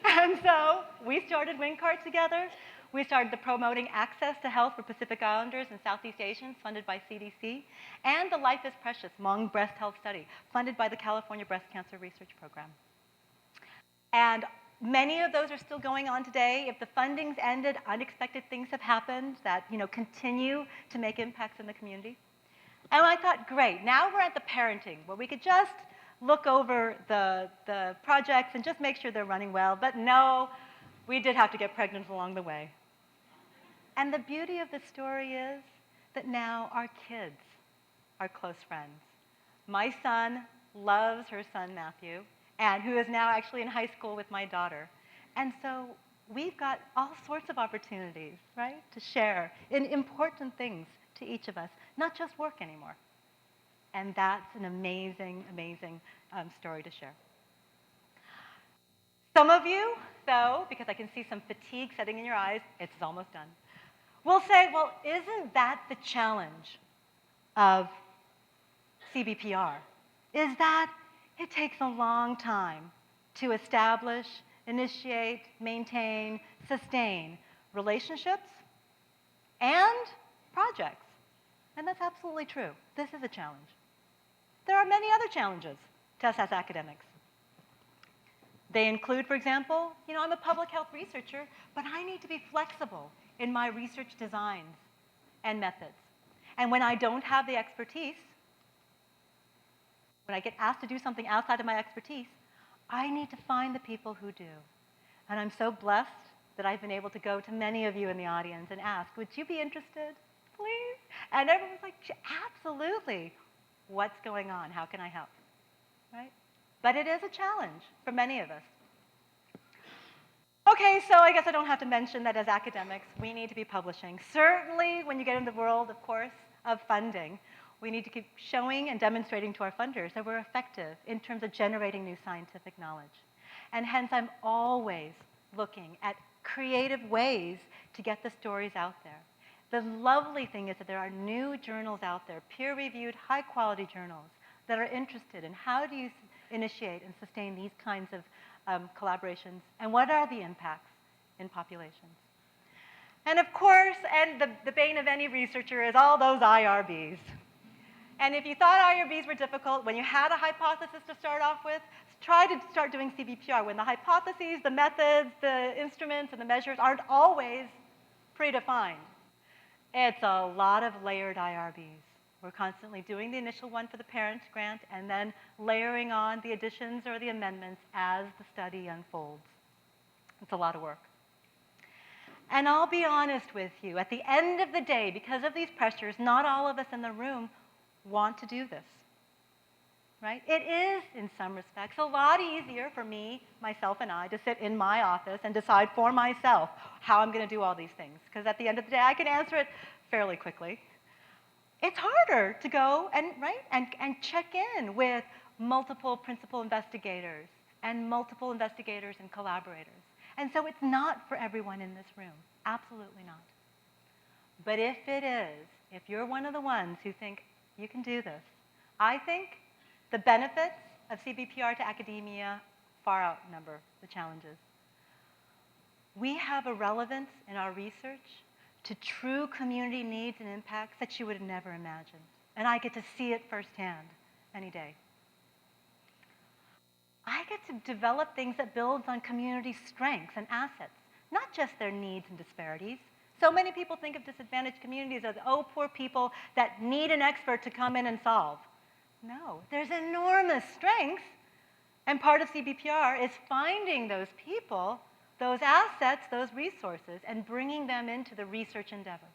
And so we started WingCart together. We started the Promoting Access to Health for Pacific Islanders and Southeast Asians, funded by CDC, and the Life is Precious Hmong Breast Health Study, funded by the California Breast Cancer Research Program. And many of those are still going on today. If the funding's ended, unexpected things have happened that continue to make impacts in the community. And I thought, great, now we're at the parenting, where we could just look over the projects and just make sure they're running well. But no, we did have to get pregnant along the way. And the beauty of the story is that now our kids are close friends. My son loves her son, Matthew, and who is now actually in high school with my daughter. And so we've got all sorts of opportunities, right, to share in important things to each of us, not just work anymore. And that's an amazing, amazing story to share. Some of you, though, because I can see some fatigue setting in your eyes, it's almost done, will say, well, isn't that the challenge of CBPR? Is that it takes a long time to establish, initiate, maintain, sustain relationships and projects. And that's absolutely true. This is a challenge. There are many other challenges to us as academics. They include, for example, I'm a public health researcher, but I need to be flexible in my research designs and methods. And when I don't have the expertise, when I get asked to do something outside of my expertise, I need to find the people who do. And I'm so blessed that I've been able to go to many of you in the audience and ask, would you be interested, please? And everyone's like, absolutely. What's going on? How can I help? Right? But it is a challenge for many of us. Okay, so I guess I don't have to mention that as academics, we need to be publishing. Certainly, when you get in the world, of course, of funding, we need to keep showing and demonstrating to our funders that we're effective in terms of generating new scientific knowledge. And hence, I'm always looking at creative ways to get the stories out there. The lovely thing is that there are new journals out there, peer-reviewed, high-quality journals, that are interested in how do you initiate and sustain these kinds of collaborations, and what are the impacts in populations. And of course, and the bane of any researcher is all those IRBs. And if you thought IRBs were difficult, when you had a hypothesis to start off with, try to start doing CBPR when the hypotheses, the methods, the instruments, and the measures aren't always predefined. It's a lot of layered IRBs. We're constantly doing the initial one for the parent grant and then layering on the additions or the amendments as the study unfolds. It's a lot of work. And I'll be honest with you, at the end of the day, because of these pressures, not all of us in the room want to do this, right? It is, in some respects, a lot easier for me, myself, and I to sit in my office and decide for myself how I'm going to do all these things, because at the end of the day, I can answer it fairly quickly. It's harder to go and check in with multiple principal investigators and multiple investigators and collaborators. And so it's not for everyone in this room, absolutely not. But if it is, if you're one of the ones who think you can do this, I think the benefits of CBPR to academia far outnumber the challenges. We have a relevance in our research to true community needs and impacts that you would have never imagined. And I get to see it firsthand any day. I get to develop things that builds on community strengths and assets, not just their needs and disparities. So many people think of disadvantaged communities as, oh, poor people that need an expert to come in and solve. No, there's enormous strengths. And part of CBPR is finding those people, those assets, those resources, and bringing them into the research endeavor.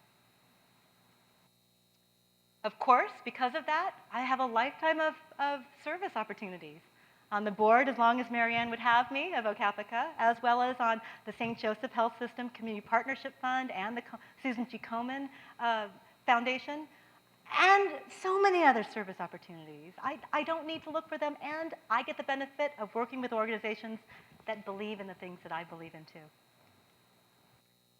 Of course, because of that, I have a lifetime of service opportunities. on the board, as long as Marianne would have me, of OCAPICA, as well as on the St. Joseph Health System Community Partnership Fund and the Susan G. Komen Foundation, and so many other service opportunities. I don't need to look for them, and I get the benefit of working with organizations that believe in the things that I believe in too.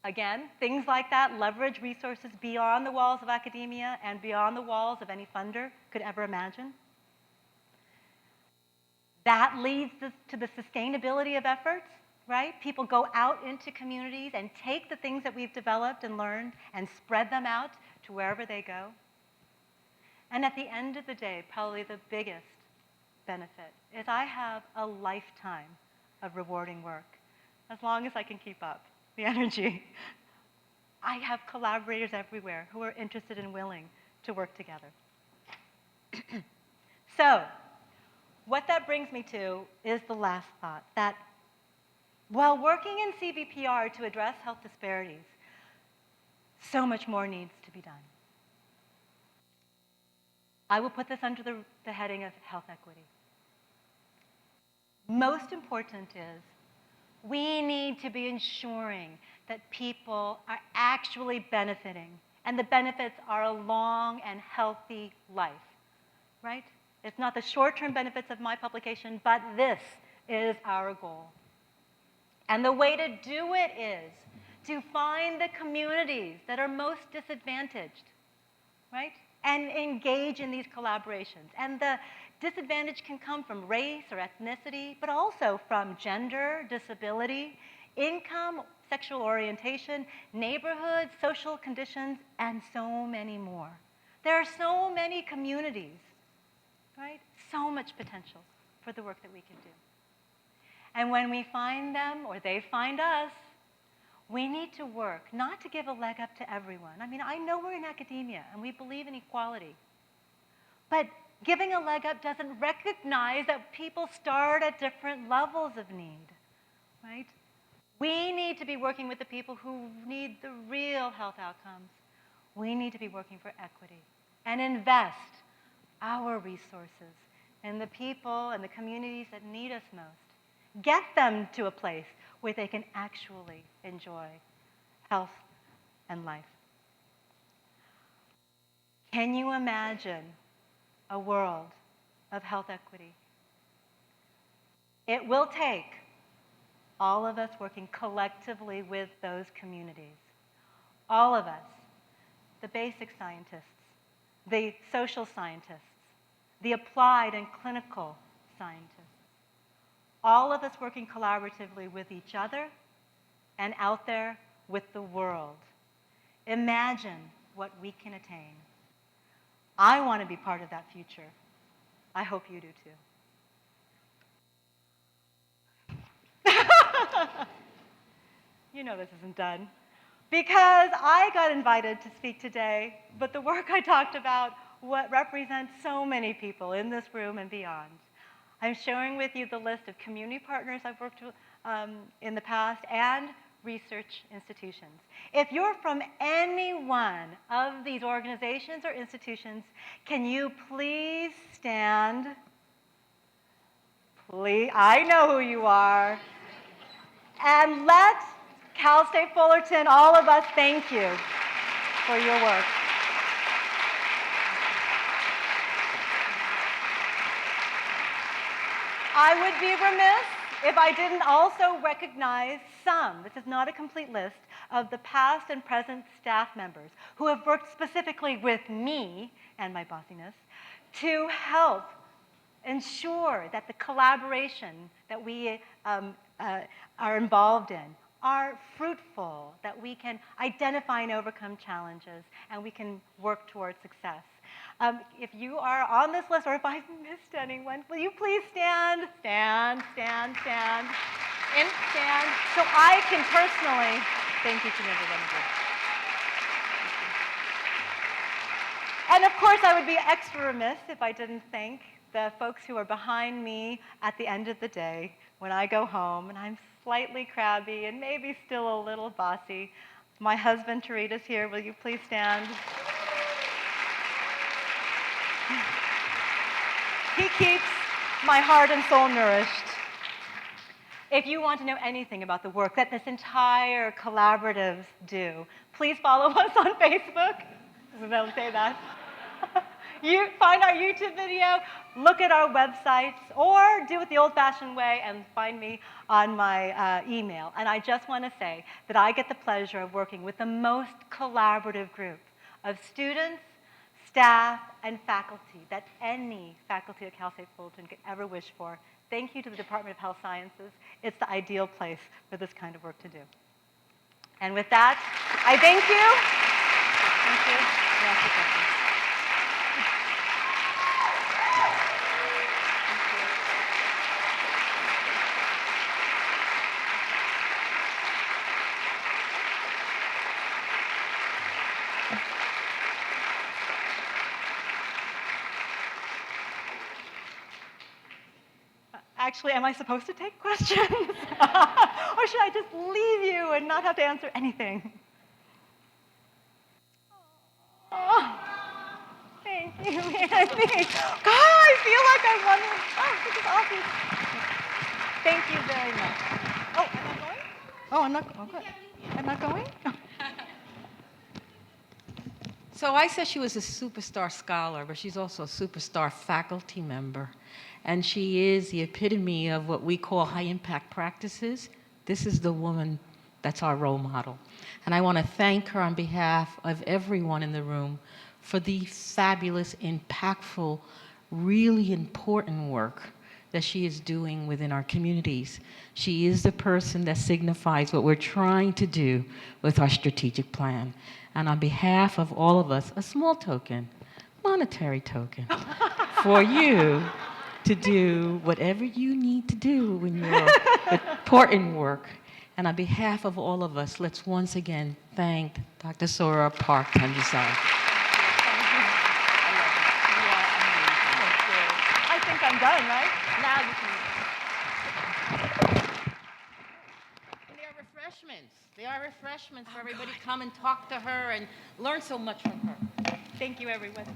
Again, things like that leverage resources beyond the walls of academia and beyond the walls of any funder could ever imagine. That leads to the sustainability of efforts, right? People go out into communities and take the things that we've developed and learned and spread them out to wherever they go. And at the end of the day, probably the biggest benefit is I have a lifetime of rewarding work, as long as I can keep up the energy. I have collaborators everywhere who are interested and willing to work together. So, what that brings me to is the last thought, that while working in CBPR to address health disparities, so much more needs to be done. I will put this under the heading of health equity. Most important is we need to be ensuring that people are actually benefiting, and the benefits are a long and healthy life, right? It's not the short-term benefits of my publication, but this is our goal. And the way to do it is to find the communities that are most disadvantaged, right? And engage in these collaborations. And the disadvantage can come from race or ethnicity, but also from gender, disability, income, sexual orientation, neighborhood, social conditions, and so many more. There are so many communities, right? So much potential for the work that we can do. And when we find them, or they find us, we need to work not to give a leg up to everyone. I mean, I know we're in academia and we believe in equality, but giving a leg up doesn't recognize that people start at different levels of need, right? We need to be working with the people who need the real health outcomes. We need to be working for equity and invest our resources in the people and the communities that need us most. Get them to a place where they can actually enjoy health and life. Can you imagine a world of health equity? It will take all of us working collectively with those communities. All of us, the basic scientists, the social scientists, the applied and clinical scientists, all of us working collaboratively with each other and out there with the world. Imagine what we can attain. I want to be part of that future. I hope you do too. You know this isn't done. Because I got invited to speak today, but the work I talked about what represents so many people in this room and beyond. I'm sharing with you the list of community partners I've worked with in the past and research institutions. If you're from any one of these organizations or institutions, can you please stand? Please, I know who you are. And let Cal State Fullerton, all of us, thank you for your work. I would be remiss if I didn't also recognize some, this is not a complete list, of the past and present staff members who have worked specifically with me and my bossiness to help ensure that the collaboration that we are involved in are fruitful, that we can identify and overcome challenges, and we can work towards success. If you are on this list, or if I've missed anyone, will you please stand? Stand, stand, stand, and stand, so I can personally thank each and every one of you. And of course, I would be extra remiss if I didn't thank the folks who are behind me at the end of the day when I go home and I'm slightly crabby and maybe still a little bossy. My husband, Tarita's here. Will you please stand? He keeps my heart and soul nourished. If you want to know anything about the work that this entire collaboratives do, please follow us on Facebook. They'll say that. You find our YouTube video, look at our websites, or do it the old-fashioned way and find me on my email. And I just want to say that I get the pleasure of working with the most collaborative group of students, staff, and faculty that any faculty at Cal State Fullerton could ever wish for. Thank you to the Department of Health Sciences. It's the ideal place for this kind of work to do. And with that, I thank you. Thank you. Yes, you. Actually, am I supposed to take questions? Or should I just leave you and not have to answer anything? Oh, thank you, Andy. God, I feel like I'm running. Oh, this is awesome. Thank you very much. Oh, am I going? Oh, I'm not. Oh, good. I'm not going? So I said she was a superstar scholar, but she's also a superstar faculty member. And she is the epitome of what we call high-impact practices. This is the woman that's our role model. And I want to thank her on behalf of everyone in the room for the fabulous, impactful, really important work that she is doing within our communities. She is the person that signifies what we're trying to do with our strategic plan. And on behalf of all of us, a small token, monetary token, for you to do whatever you need to do in your important work. And on behalf of all of us, let's once again thank Dr. Sora Park Tanjasiri. I think I'm done, right? Now you can. And there are refreshments. There are refreshments for everybody to come and talk to her and learn so much from her. Thank you, everyone.